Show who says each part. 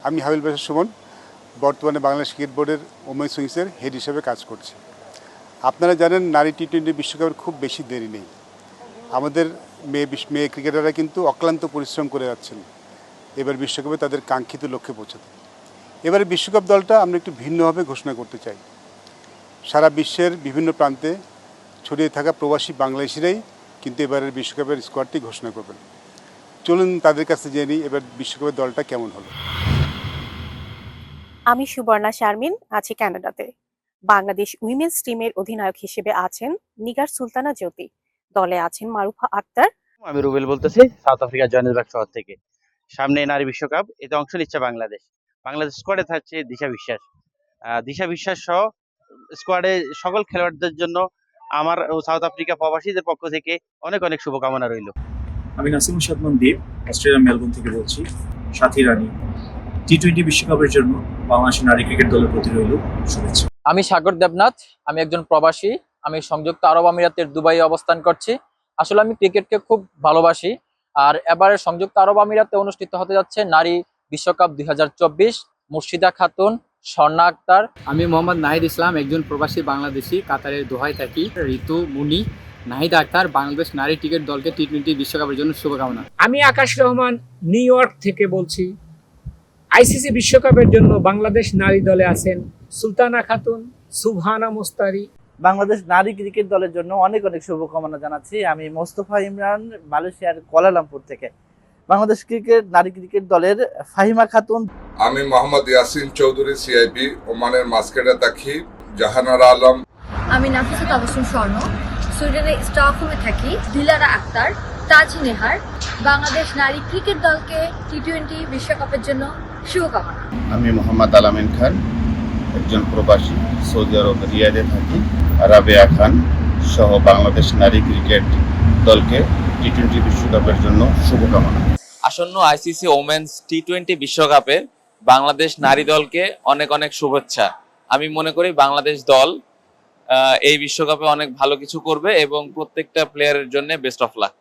Speaker 1: আমি হাবিল বাশার সুমন বর্তমানে বাংলাদেশ ক্রিকেট বোর্ডের ওমেন্স উইংসের হেড হিসেবে কাজ করছি। আপনারা জানেন নারী টি-20 বিশ্বকাপের খুব বেশি দেরি নেই। আমাদের মেয়ে ক্রিকেটাররা কিন্তু অক্লান্ত পরিশ্রম করে যাচ্ছেন এবার বিশ্বকাপে তাদের কাঙ্ক্ষিত লক্ষ্যে পৌঁছাতে। এবারে বিশ্বকাপ দলটা আমরা একটু ভিন্নভাবে ঘোষণা করতে চাই। সারা বিশ্বের বিভিন্ন প্রান্তে ছড়িয়ে থাকা প্রবাসী বাংলাদেশিরাই কিন্তু এবারের বিশ্বকাপের স্কোয়াডটি ঘোষণা করবেন। চলুন তাদের কাছে জেনে নিই এবার বিশ্বকাপের দলটা কেমন হলো।
Speaker 2: আমি সুবর্ণা শারমিন, আছি কানাডাতে। বাংলাদেশ উইমেন্স টিমের অধিনায়ক হিসেবে আছেন নিগার সুলতানা জ্যোতি, দলে আছেন মারুফা আক্তার।
Speaker 3: আমি রুবেল বলতেছি, সাউথ আফ্রিকা জোহানেসবার্গ শহর থেকে। সামনে নারী বিশ্বকাপ, এতে অংশ নিচ্ছে বাংলাদেশ। বাংলাদেশ স্কোয়াডে থাকছে দিশা বিশ্বাস সহ স্কোয়াডে সকল খেলোয়াড়দের জন্য আমার ও সাউথ আফ্রিকা প্রবাসীদের পক্ষ থেকে অনেক অনেক শুভকামনা রইল।
Speaker 4: আমি নাসিমুল সাদমান দ্বীপ, অস্ট্রেলিয়ার মেলবোর্ন থেকে বলছি। সাথী রানী, টি-20 বিশ্বকাপের জন্য বাংলাদেশের নারী ক্রিকেট দলের প্রতি রইল শুভেচ্ছা।
Speaker 5: আমি সাগর দেবনাথ, আমি একজন প্রবাসী। আমি সংযুক্ত আরব আমিরাতের দুবাইয়ে অবস্থান করছি। আসলে আমি ক্রিকেটকে খুব ভালোবাসি। আর এবারে সংযুক্ত আরব আমিরাতে অনুষ্ঠিত হতে যাচ্ছে নারী বিশ্বকাপ 2024। মুর্শিদা খাতুন, স্বর্ণা আক্তার।
Speaker 6: আমি মোহাম্মদ নাহিদ ইসলাম, একজন প্রবাসী বাংলাদেশি, কাতারের দোহায় থাকি। ঋতু মুনি, নাহিদ আক্তার, বাংলাদেশ নারী ক্রিকেট দলকে টি-20 বিশ্বকাপের জন্য শুভকামনা।
Speaker 7: আমি আকাশ রহমান, নিউ ইয়র্ক থেকে বলছি। আইসিসি বিশ্বকাপের জন্য বাংলাদেশ নারী দলে আছেন সুলতানা খাতুন, সুবহানা মুস্তারি।
Speaker 8: বাংলাদেশ নারী ক্রিকেট দলের জন্য অনেক অনেক শুভকামনা জানাচ্ছি। আমি মোস্তফা ইমরান, মালয়েশিয়ার কুয়ালালামপুর থেকে। বাংলাদেশ নারী ক্রিকেট দলের ফাহিমা খাতুন।
Speaker 9: আমি মোহাম্মদ ইয়াসিন চৌধুরী, সিআইবি, ওমানের মাস্কেটে থাকি। জাহানারা আলম।
Speaker 10: আমি নাফিসা তাবাসসুম স্বর্ণ, সুইডেনের স্টকহোমে থাকি। দিলারা আক্তার, তাজ নেহার। বাংলাদেশ নারী ক্রিকেট দলকে টি-20 বিশ্বকাপের জন্য শুভকামনা।
Speaker 11: আমি মোহাম্মদ আলামিন খান, একজন প্রবাসী, সৌদি আরব রিয়াদে থাকি। রাবেয়া খান সহ বাংলাদেশ নারী ক্রিকেট দলকে টি-20 বিশ্বকাপের জন্য শুভকামনা।
Speaker 12: আসন্ন আইসিসি ওমেন্স টি-20 বিশ্বকাপে বাংলাদেশ নারী দলকে অনেক অনেক শুভেচ্ছা। আমি মনে করি বাংলাদেশ দল এই বিশ্বকাপে অনেক ভালো কিছু করবে এবং প্রত্যেকটা প্লেয়ারের জন্য বেস্ট অফ লাক।